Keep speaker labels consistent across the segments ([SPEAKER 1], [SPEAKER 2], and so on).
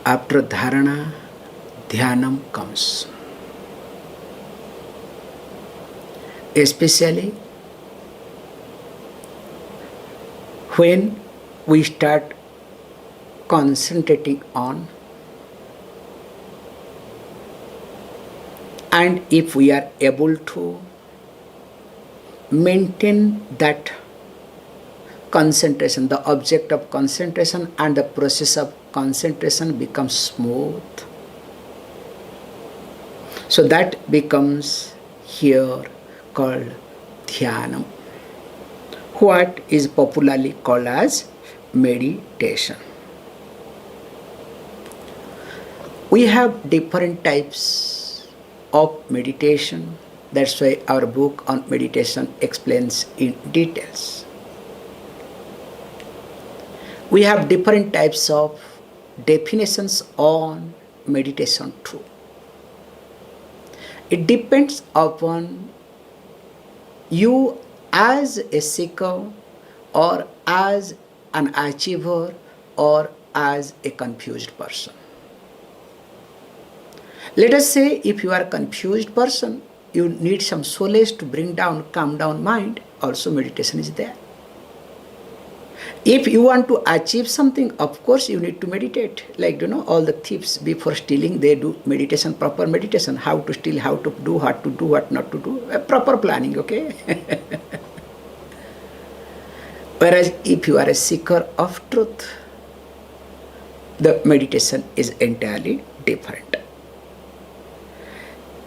[SPEAKER 1] After dharana, dhyanam comes. Especially when we start concentrating on, and if we are able to maintain that concentration, the object of concentration and the process of concentration becomes smooth. So that becomes here called dhyāna, what is popularly called as meditation. We have different types of meditation. That's why our book on meditation explains in details. We have different types of definitions on meditation too. It depends upon you as a seeker or as an achiever or as a confused person. Let us say if you are a confused person, you need some solace to bring down, calm down mind, also meditation is there. If you want to achieve something, of course you need to meditate. Like, all the thieves before stealing, they do meditation, proper meditation. How to steal, how to do, what not to do. A proper planning, okay? Whereas if you are a seeker of truth, the meditation is entirely different.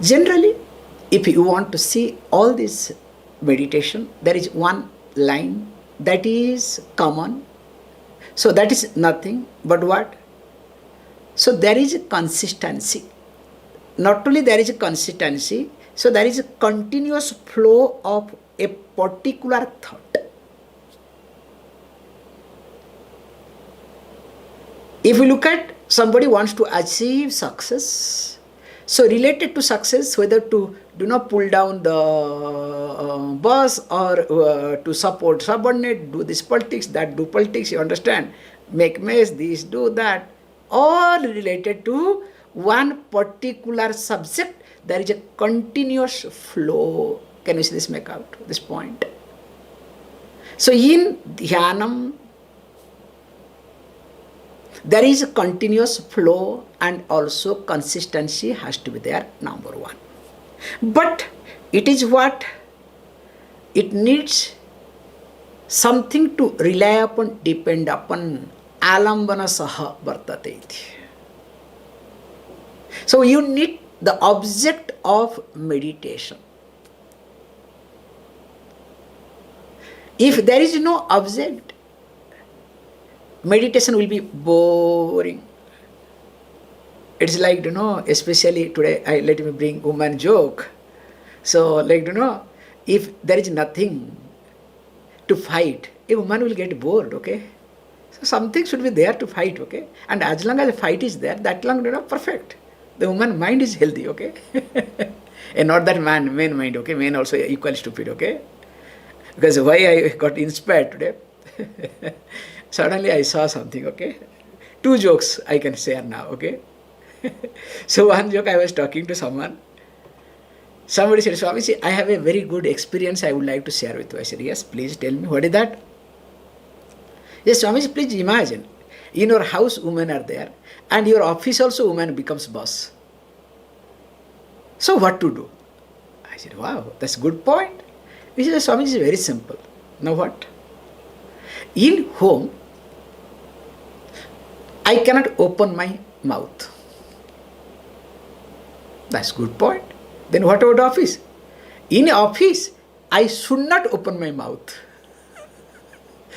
[SPEAKER 1] Generally, if you want to see all this meditation, there is one line that is common. So that is nothing but what? So there is a consistency. Not only there is a consistency, so there is a continuous flow of a particular thought. If we look at somebody wants to achieve success, so related to success, whether to pull down the boss or to support subordinate, do this politics, that do politics, you understand, make mess, this, do that, all related to one particular subject, there is a continuous flow. Can you see this, make out this point? So in Dhyanam, there is a continuous flow and also consistency has to be there, number one. But it is what? It needs something to rely upon, depend upon. Alambana saha vṛttyā. So you need the object of meditation. If there is no object, meditation will be boring. It's like, especially today, let me bring woman joke. So, like, if there is nothing to fight, a woman will get bored, okay? So, something should be there to fight, okay? And as long as the fight is there, that long, perfect. The woman mind is healthy, okay? And not that man mind, okay? Man also equally stupid, okay? Because why I got inspired today? Suddenly I saw something, okay? Two jokes I can share now, okay? So one joke, I was talking to someone. Somebody said, Swami, I have a very good experience I would like to share with you. I said, yes, please tell me. What is that? Yes, Swami, please imagine. In your house, women are there. And your office also, woman becomes boss. So what to do? I said, wow, that's a good point. He said, Swami, is very simple. Now what? In home, I cannot open my mouth. That's a good point. Then what about office? In office, I should not open my mouth.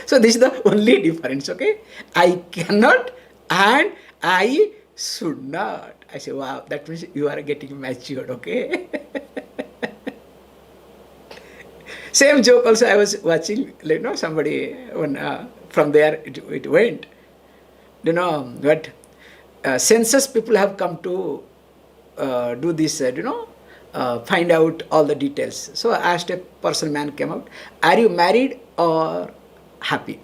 [SPEAKER 1] So this is the only difference, okay? I cannot and I should not. I say, wow, that means you are getting matured, okay? Same joke also I was watching, somebody, when, from there it went. What? Census people have come to do this, find out all the details. So I asked a person, man came out, are you married or happy?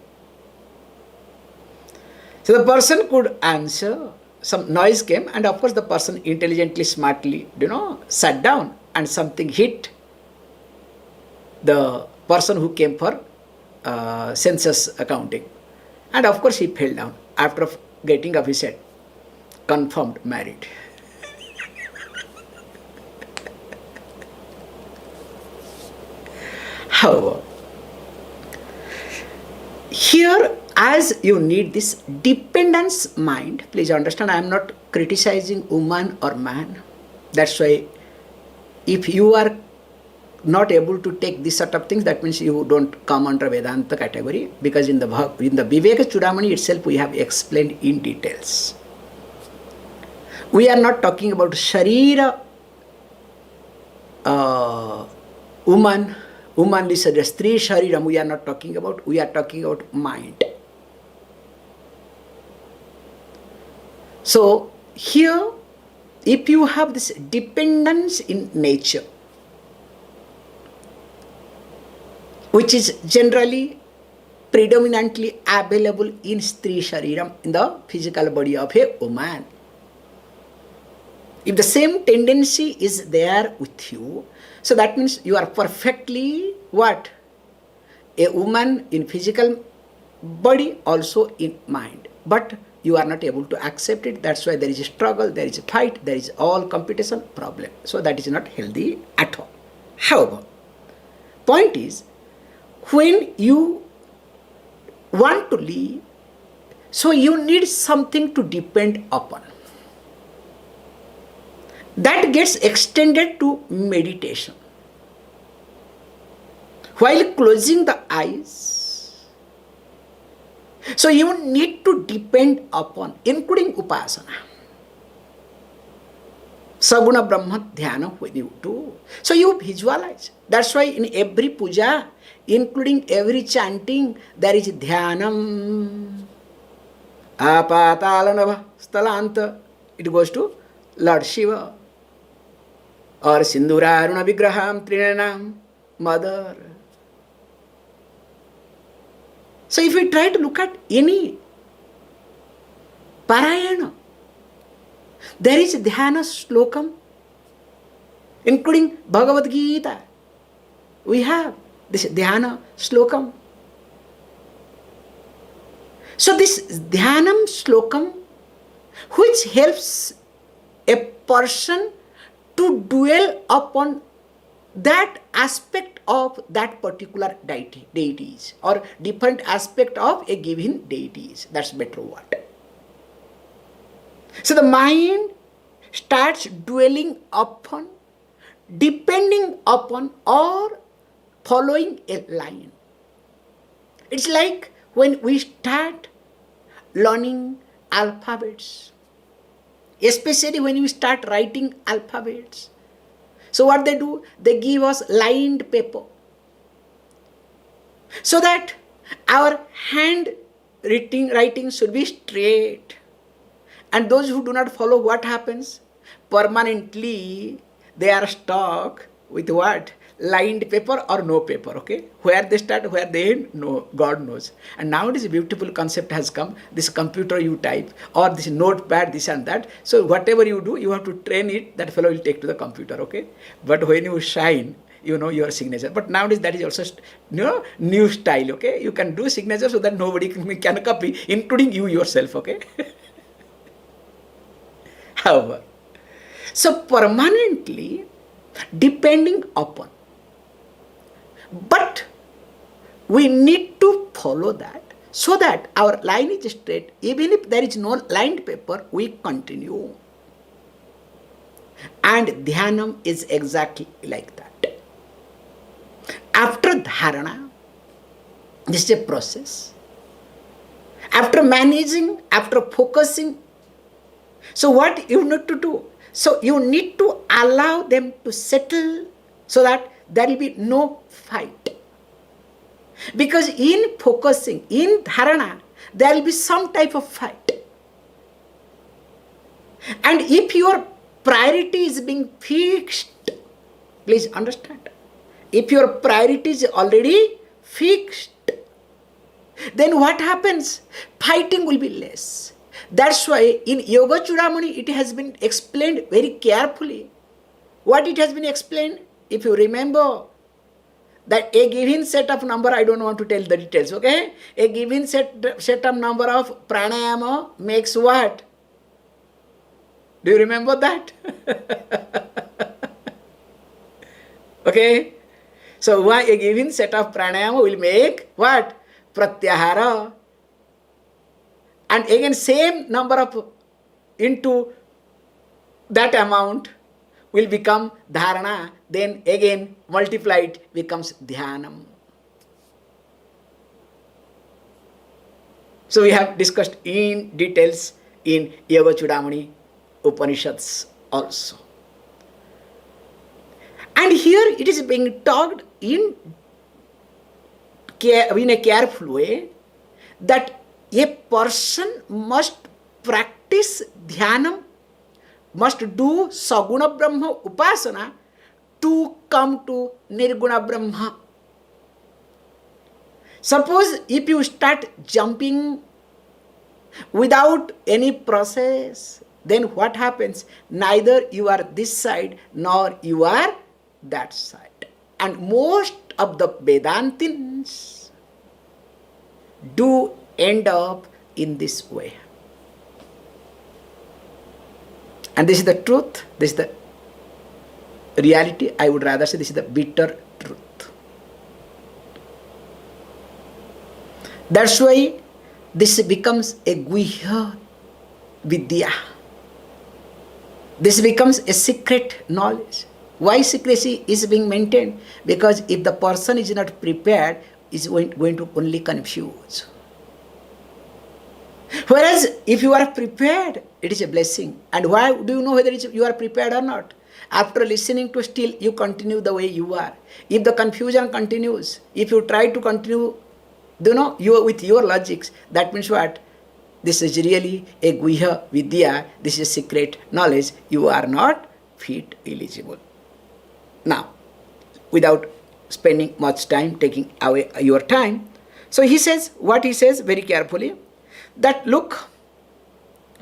[SPEAKER 1] So the person could answer, some noise came, and of course the person intelligently, smartly, sat down, and something hit the person who came for census accounting. And of course he fell down. After getting up, he said, confirmed married. However, here, as you need this dependence mind, please understand, I am not criticizing woman or man. That's why if you are not able to take this sort of things, that means you don't come under Vedanta category, because in the Viveka Chudamani itself we have explained in details. We are not talking about Sharira, woman, womanly Stri Shariram, we are not talking about, we are talking about mind. So here, if you have this dependence in nature, which is generally predominantly available in Stri Shariram, in the physical body of a woman. If the same tendency is there with you, so that means you are perfectly what? A woman in physical body, also in mind. But you are not able to accept it. That's why there is a struggle, there is a fight, there is all competition problem. So that is not healthy at all. However, point is, when you want to live, so you need something to depend upon. That gets extended to meditation. While closing the eyes, so you need to depend upon, including upasana. Saguna Brahma Dhyana with you too. So you visualize. That's why in every puja, including every chanting, there is Dhyanam. Apatalanava Stalanta. It goes to Lord Shiva. Or Sindhuraruna Vigraham Trinanam, Mother. So if we try to look at any Parayana, there is Dhyana Slokam, including Bhagavad Gita. We have this Dhyana Slokam. So this Dhyanam Slokam, which helps a person to dwell upon that aspect of that particular deities, or different aspect of a given deities. That's better word. So the mind starts dwelling upon, depending upon, or following a line. It's like when we start learning alphabets, especially when we start writing alphabets. So what they do? They give us lined paper, so that our hand writing should be straight. And those who do not follow, what happens? Permanently they are stuck with what? Lined paper or no paper, okay? Where they start, where they end, no, God knows. And nowadays a beautiful concept has come, this computer you type, or this notepad, this and that. So whatever you do, you have to train it, that fellow will take to the computer, okay? But when you sign, you know your signature. But nowadays that is also new style, okay? You can do signature so that nobody can copy, including you yourself, okay? However, so permanently depending upon, but we need to follow that so that our line is straight. Even if there is no lined paper, we continue. And Dhyanam is exactly like that. After dharana, this is a process. After managing, after focusing, so what you need to do? So you need to allow them to settle so that there will be no fight. Because in focusing, in dharana, there will be some type of fight. And if your priority is being fixed, please understand, if your priority is already fixed, then what happens? Fighting will be less. That's why in Yoga Chudamani it has been explained very carefully. What it has been explained? If you remember, that a given set of number, I don't want to tell the details, okay? A given set of number of pranayama makes what? Do you remember that? Okay? So why a given set of pranayama will make what? Pratyahara. And again same number of into that amount will become dharana, then again multiplied becomes dhyanam. So we have discussed in details in Yoga Chudamani Upanishads also. And here it is being talked in a careful way that a person must practice dhyanam, must do saguna brahma upasana to come to nirguna brahma. Suppose if you start jumping without any process, then what happens? Neither you are this side nor you are that side. And most of the Vedantins do end up in this way. And this is the truth, this is the reality. I would rather say this is the bitter truth. That's why this becomes a vikhyātā. This becomes a secret knowledge. Why secrecy is being maintained? Because if the person is not prepared, is going to only confuse. Whereas if you are prepared, it is a blessing. And why do you know whether you are prepared or not? After listening to still, you continue the way you are. If the confusion continues, if you try to continue, you with your logics, that means what? This is really a vikhyātā, this is secret knowledge. You are not fit eligible. Now, without spending much time, taking away your time, so he says, what he says very carefully, that look,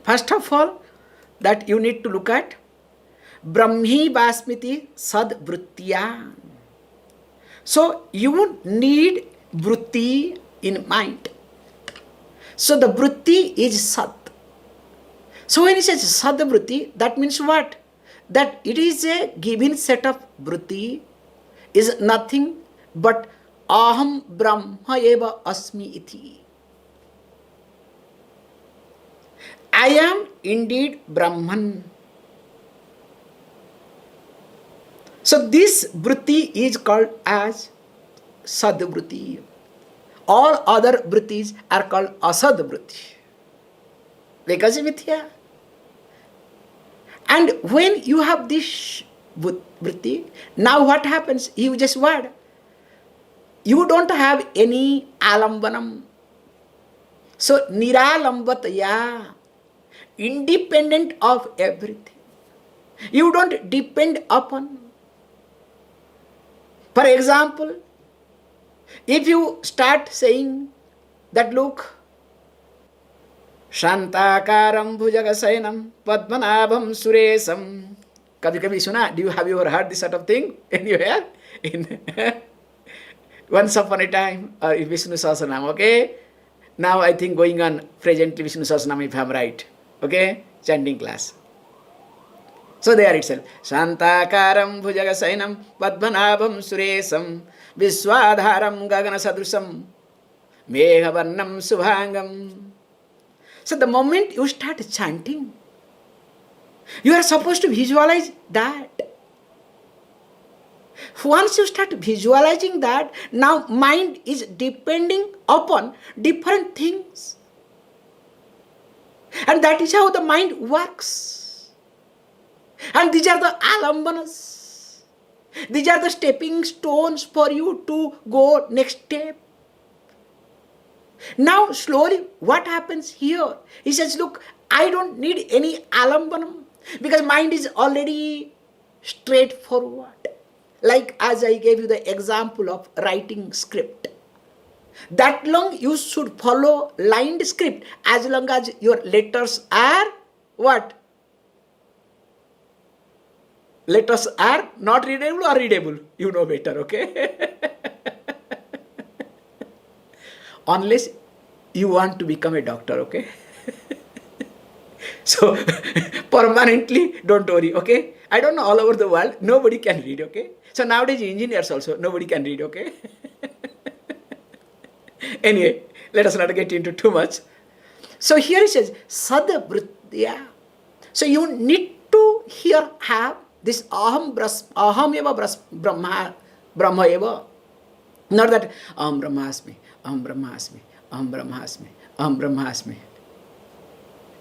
[SPEAKER 1] first of all, that you need to look at Brahmaivāsmi sadvṛttyā. So you need vṛtti in mind. So the vṛtti is sad. So when he says sadvṛtti, that means what? That it is a given set of vṛtti is nothing but aham brahma eva asmi iti. I am indeed Brahman. So this vṛtti is called as sadvṛtti. All other vṛttis are called asadvṛtti, because of vikhyātā. And when you have this vṛtti, now what happens? You just what? You don't have any alambanam. So nirālambatayā, independent of everything. You don't depend upon. For example, if you start saying that, look, Shantakaram bhujagasayanam padmanabham suresam. Kabhi suna. Have you ever heard this sort of thing anywhere? Once upon a time, Vishnu Sahasranam, okay? Now I think going on presently Vishnu Sahasranam, if I am right. Okay? Chanting class. So there itself. Shantakaram bhujagasayanam padmanabham suresam viswadharam gagana sadrusam meghavarnam subhangam. So the moment you start chanting, you are supposed to visualize that. Once you start visualizing that, now mind is depending upon different things. And that is how the mind works. And these are the alambanas. These are the stepping stones for you to go next step. Now slowly what happens here? He says, look, I don't need any alambanam because mind is already straightforward. Like as I gave you the example of writing script. That long you should follow lined script as long as your letters are what? Letters are not readable or readable. You know better, okay? Unless you want to become a doctor, okay? So, permanently, don't worry, okay? I don't know, all over the world, nobody can read, okay? So, nowadays, engineers also, nobody can read, okay? Anyway, let us not get into too much. So, here it says, sadvṛttyā. So, you need to here have this aham eva brahma eva. Not that aham brahmasmi, aham brahmasmi, aham brahmasmi, aham brahmasmi.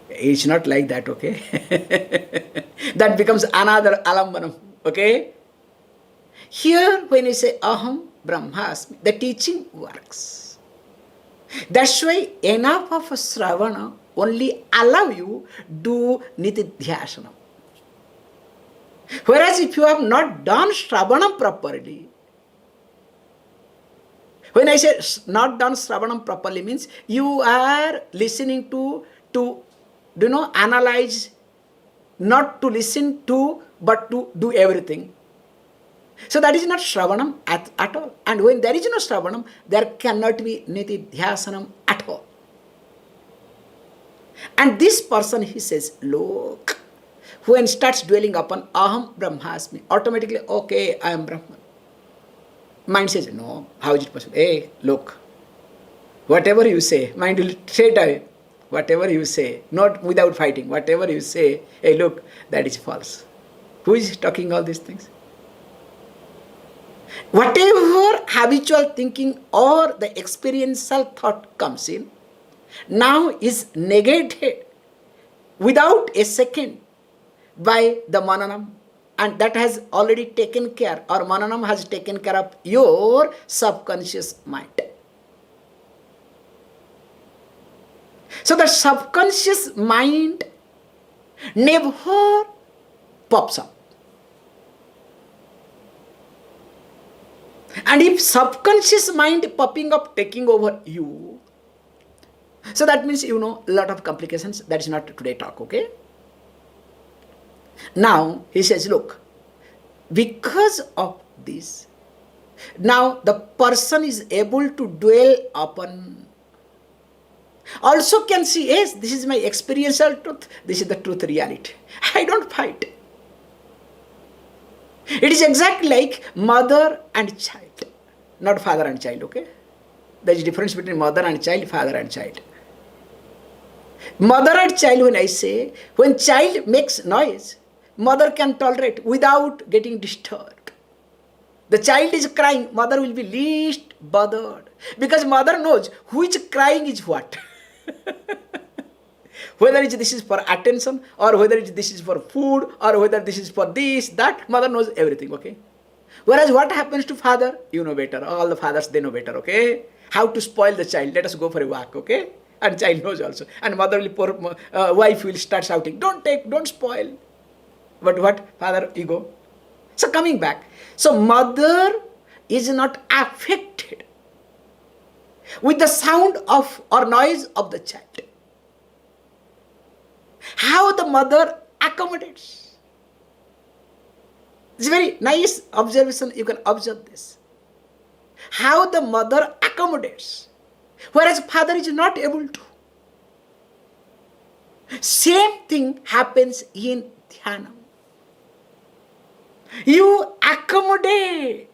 [SPEAKER 1] It's not like that, okay? That becomes another alambanam, okay? Here, when you say aham brahmasmi, the teaching works. That's why enough of Shravana only allow you do nididhyāsanam. Whereas if you have not done Shravanam properly, when I say not done Shravanam properly means you are listening to analyze, not to listen to, but to do everything. So that is not Shravanam at all. And when there is no Shravanam, there cannot be nididhyāsanam at all. And this person, he says, look, when starts dwelling upon aham brahmasmi, automatically, okay, I am Brahman. Mind says, no, how is it possible? Hey, look, whatever you say, mind will straight away, whatever you say, not without fighting, whatever you say, hey, look, that is false. Who is talking all these things? Whatever habitual thinking or the experiential thought comes in, now is negated without a second by the mananam, and that has already taken care, or mananam has taken care of your subconscious mind. So the subconscious mind never pops up. And if subconscious mind popping up, taking over you, so that means a lot of complications. That is not today talk, okay? Now, he says, look, because of this, now the person is able to dwell upon, also can see, yes, this is my experiential truth, this is the truth reality. I don't fight. It is exactly like mother and child, not father and child, okay? There is a difference between mother and child, father and child. Mother and child, when I say, when child makes noise, mother can tolerate without getting disturbed. The child is crying, mother will be least bothered, because mother knows which crying is what. Whether this is for attention, or whether this is for food, or whether this is for this, that, mother knows everything, okay? Whereas what happens to father, you know better. All the fathers, they know better, okay? How to spoil the child, let us go for a walk, okay? And child knows also. And mother will, wife will start shouting, don't spoil. But what? Father, ego. So coming back. So mother is not affected with the sound of or noise of the child. How the mother accommodates. It's a very nice observation. You can observe this. How the mother accommodates, whereas father is not able to. Same thing happens in dhyana. You accommodate.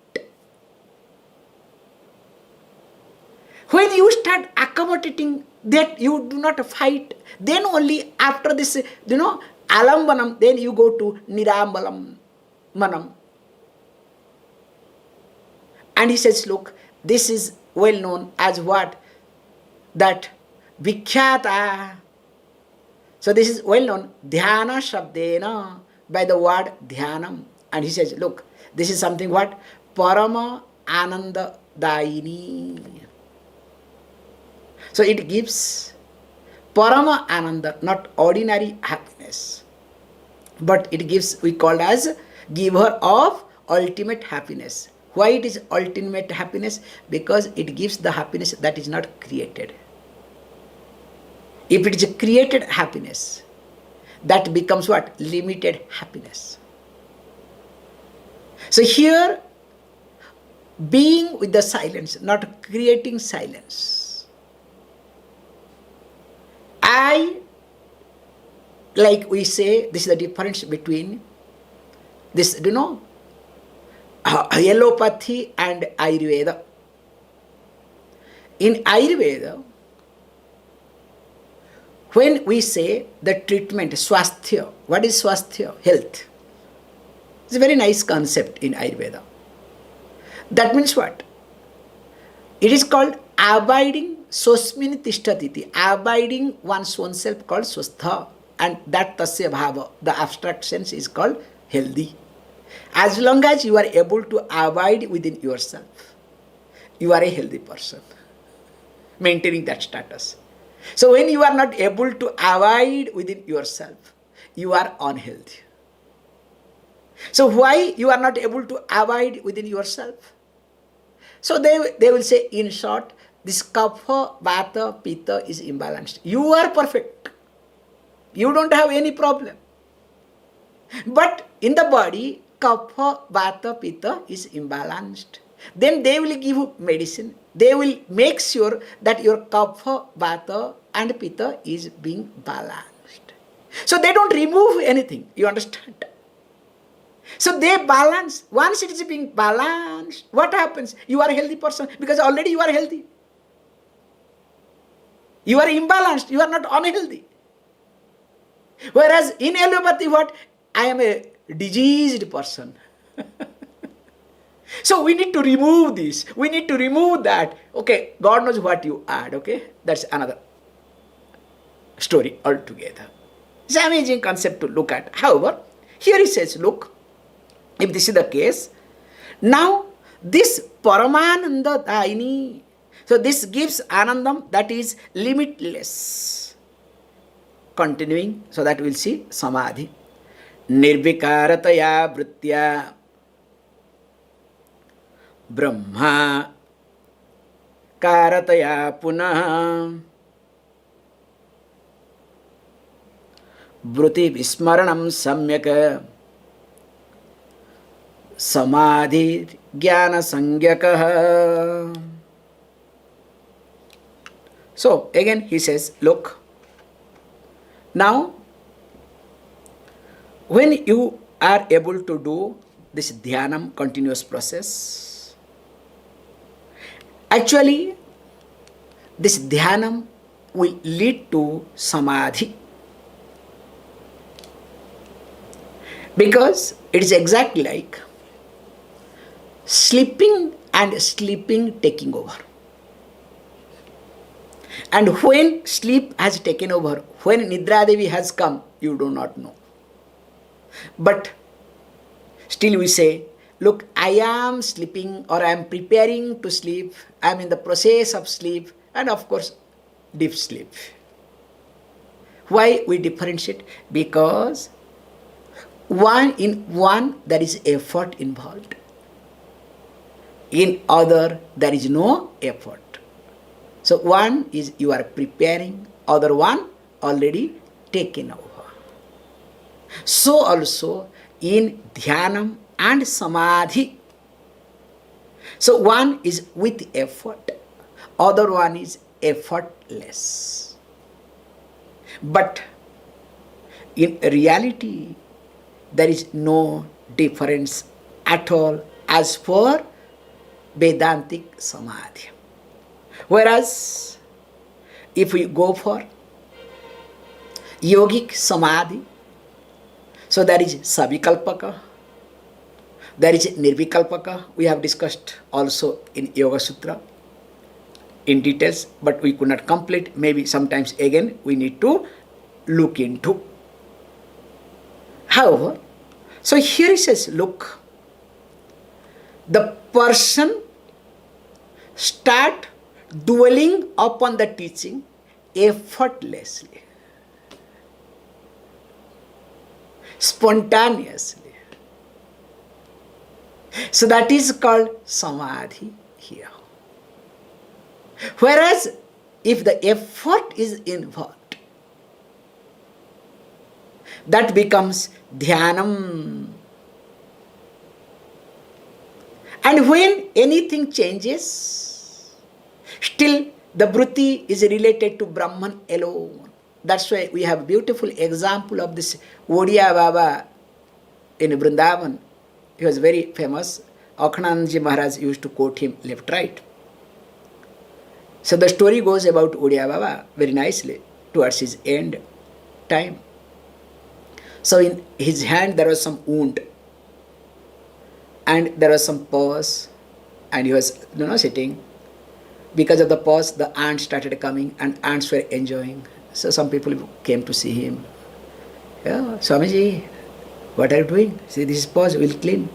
[SPEAKER 1] When you start accommodating, that you do not fight, then only after this, alambanam, then you go to nirālambatayā. And he says, look, this is well known as what? That vikhyātā. So this is well known, Dhyānaśabdena, by the word dhyānam. And he says, look, this is something what? Paramānanda dāyinī. So it gives paramānanda, not ordinary happiness, but it gives, we call as giver of ultimate happiness. Why it is ultimate happiness? Because it gives the happiness that is not created. If it is a created happiness, that becomes what? Limited happiness. So here, being with the silence, not creating silence. Like we say, this is the difference between this, allopathy and Ayurveda. In Ayurveda, when we say the treatment, swasthya, what is swasthya? Health. It's a very nice concept in Ayurveda. That means what? It is called abiding sosmin tishtatiti, abiding one's own self called swastha, and that tasya bhava, the abstract sense is called healthy. As long as you are able to abide within yourself, you are a healthy person, maintaining that status. So when you are not able to abide within yourself, you are unhealthy. So why you are not able to abide within yourself? So they will say, in short, this kapha, vata, pitta is imbalanced. You are perfect. You don't have any problem. But in the body, kapha, vata, pitta is imbalanced. Then they will give you medicine. They will make sure that your kapha, vata and pitta is being balanced. So they don't remove anything. You understand? So they balance. Once it is being balanced, what happens? You are a healthy person because already you are healthy. You are imbalanced. You are not unhealthy. Whereas in allopathy, what? I am a diseased person. So we need to remove this. We need to remove that. Okay, God knows what you add. Okay, that's another story altogether. It's an amazing concept to look at. However, here he says, look, if this is the case, now this paramānanda dāyinī, so this gives anandam that is limitless. Continuing, so that we'll see samādhi. Nirvikāratayā vṛttyā brahmākāratayā punaḥ Vṛtti vismaraṇaṁ samyak samādhir jñāna sañjñakaḥ. So again he says, look, now when you are able to do this dhyanam, continuous process, actually this dhyanam will lead to samādhi. Because it is exactly like sleeping and sleeping taking over. And when sleep has taken over, when Nidra Devi has come, you do not know. But still we say, look, I am sleeping or I am preparing to sleep, I am in the process of sleep, and of course, deep sleep. Why we differentiate? Because in one there is effort involved. In other there is no effort. So one is you are preparing, other one already taken over. So also in dhyanam and samādhi. So one is with effort, other one is effortless. But in reality, there is no difference at all as for Vedantic Samādhi. Whereas, if we go for yogic Samādhi, so there is savikalpaka, there is nirvikalpaka. We have discussed also in Yoga Sutra in details, but we could not complete. Maybe sometimes again we need to look into. However, so here he says, look, the person start dwelling upon the teaching effortlessly, spontaneously. So that is called Samādhi here. Whereas if the effort is involved, that becomes Dhyanam. And when anything changes, still the Vṛtti is related to Brahman alone. That's why we have a beautiful example of this Odiya Baba in Vrindavan. He was very famous. Akhanandaji Maharaj used to quote him left, right. So the story goes about Odiya Baba very nicely towards his end time. So in his hand there was some wound and there was some pus, and he was sitting. Because of the pus, the ants started coming and ants were enjoying. So some people came to see him. Yeah, Swamiji, what are you doing? See, this pus will clean.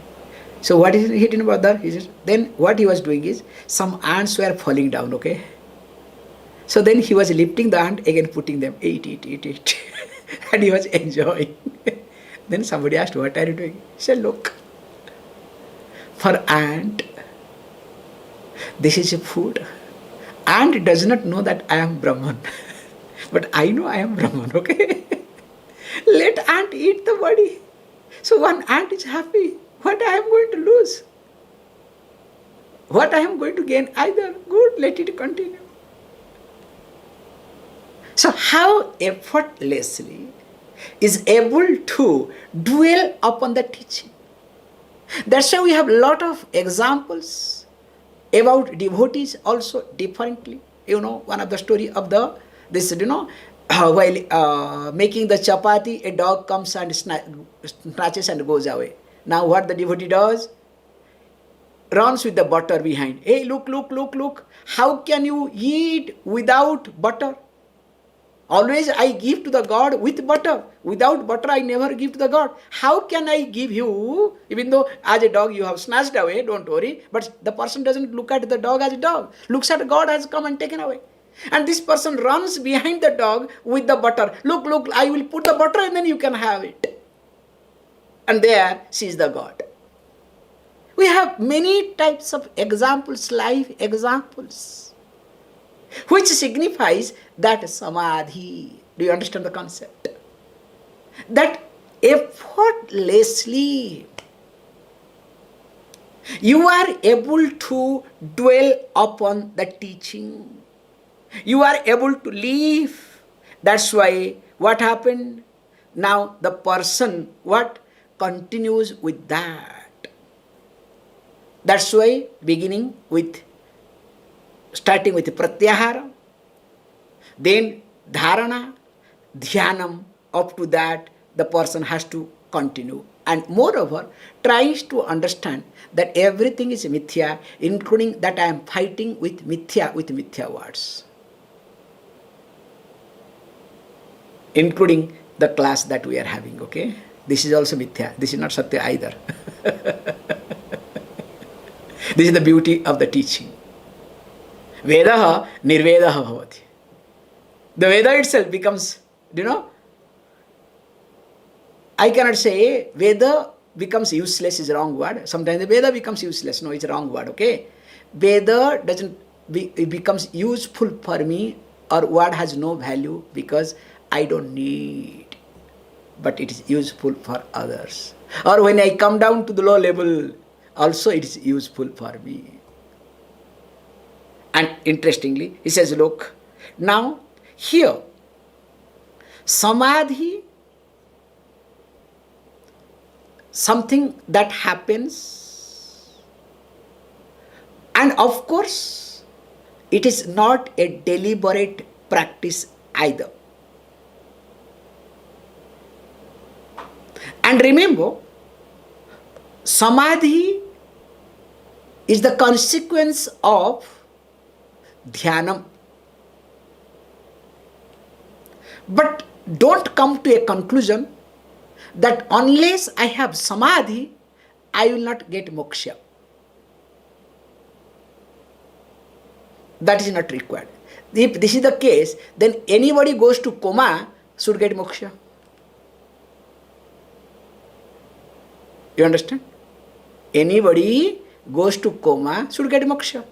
[SPEAKER 1] So what is he doing about that? He said, then what he was doing is, some ants were falling down, okay? So then he was lifting the ant, again putting them, eat. And he was enjoying. Then somebody asked, what are you doing? He said, look, for ant, this is a food. Ant does not know that I am Brahman. But I know I am Brahman, okay? Let ant eat the body. So one ant is happy. What I am going to lose? What I am going to gain? Either good, let it continue. So how effortlessly is able to dwell upon the teaching. That's why we have a lot of examples about devotees also differently. One of the story of while making the chapati, a dog comes and snatches and goes away. Now what the devotee does? Runs with the butter behind. Hey, look. How can you eat without butter? Always I give to the God with butter. Without butter I never give to the God. How can I give you, even though as a dog you have snatched away, don't worry, but the person doesn't look at the dog as a dog, looks at God as come and taken away. And this person runs behind the dog with the butter. Look, I will put the butter and then you can have it. And there sees the God. We have many types of examples, life examples, which signifies that Samādhi. Do you understand the concept? That effortlessly you are able to dwell upon the teaching. You are able to live. That's why what happened? Now the person continues with that. That's why starting with pratyahara, then dharana, dhyanam, up to that the person has to continue. And moreover, tries to understand that everything is mithya, including that I am fighting with mithya words. Including the class that we are having, okay? This is also mithya. This is not satya either. This is the beauty of the teaching. Vedaha nirvedaha bhavati. The Veda itself becomes, I cannot say Veda becomes useless is a wrong word. Sometimes the Veda becomes useless. No, it's a wrong word, okay? Veda it becomes useful for me, or word has no value because I don't need, but it is useful for others. Or when I come down to the low level, also it is useful for me. And interestingly, he says, look, now here, Samādhi, something that happens, and of course, it is not a deliberate practice either. And remember, Samādhi is the consequence of Dhyanam. But don't come to a conclusion that unless I have Samādhi, I will not get moksha. That is not required. If this is the case, then anybody goes to coma should get moksha. You understand? Anybody goes to coma should get moksha.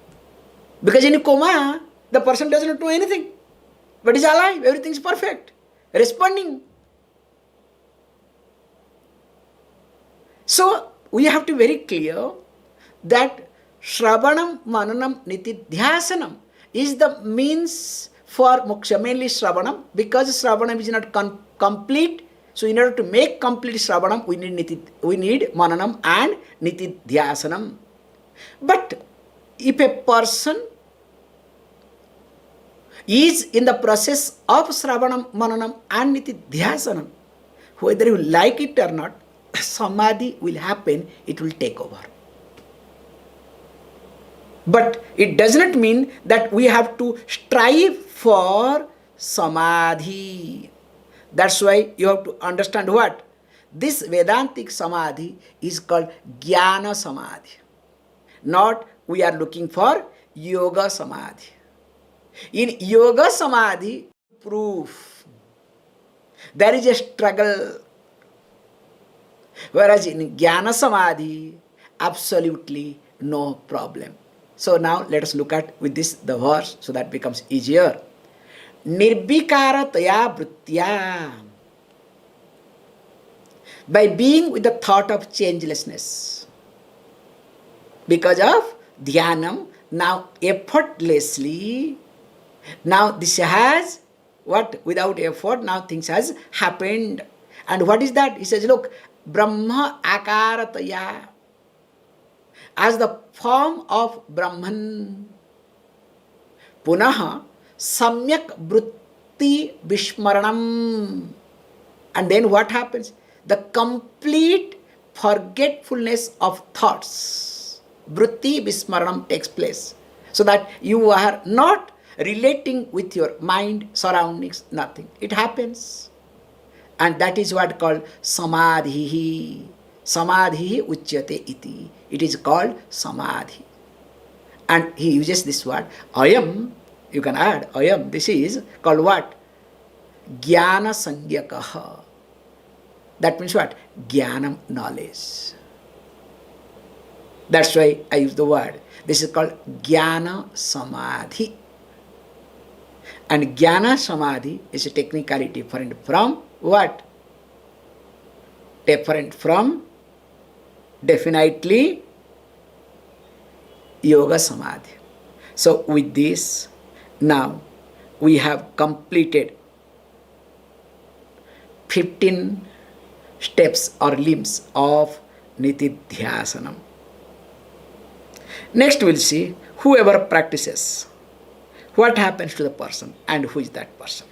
[SPEAKER 1] Because in coma, the person does not do anything, but is alive, everything is perfect, responding. So, we have to be very clear that Shravanam, Mananam, Nitidhyasanam is the means for moksha, mainly Shravanam, because Shravanam is not complete. So, in order to make complete Shravanam, we need Mananam and Nitidhyasanam. But if a person is in the process of Shravanam, Mananam and Nitidhyasanam, whether you like it or not, Samadhi will happen, it will take over. But it does not mean that we have to strive for Samadhi. That's why you have to understand what? This Vedantic Samadhi is called Jñāna Samadhi. Not we are looking for Yoga Samadhi. In Yoga Samadhi, proof. There is a struggle. Whereas in Jnana Samadhi, absolutely no problem. So now let us look at with this the verse so that becomes easier. Nirvikāratayā vṛttyā. By being with the thought of changelessness. Because of Dhyanam, now effortlessly, now this has what? Without effort, now things has happened. And what is that? He says, look, brahmākāratayā, as the form of Brahman, punaḥ, samyak vṛtti vismaraṇaṁ. And then what happens? The complete forgetfulness of thoughts, vṛtti vismaraṇaṁ, takes place. So that you are not relating with your mind, surroundings, nothing. It happens. And that is what called samādhir. Samādhir uchyate iti. It is called samadhi. And he uses this word, ayam, you can add, ayam, this is called what? Jñāna sañjñakaḥ. That means what? Jnanam, knowledge. That's why I use the word. This is called Dhyāna Samadhi. And Dhyāna Samadhi is technically different from what? Different from definitely Yoga Samadhi. So with this, now we have completed 15 steps or limbs of Nitidhyasanam. Next we'll see whoever practices, what happens to the person and who is that person.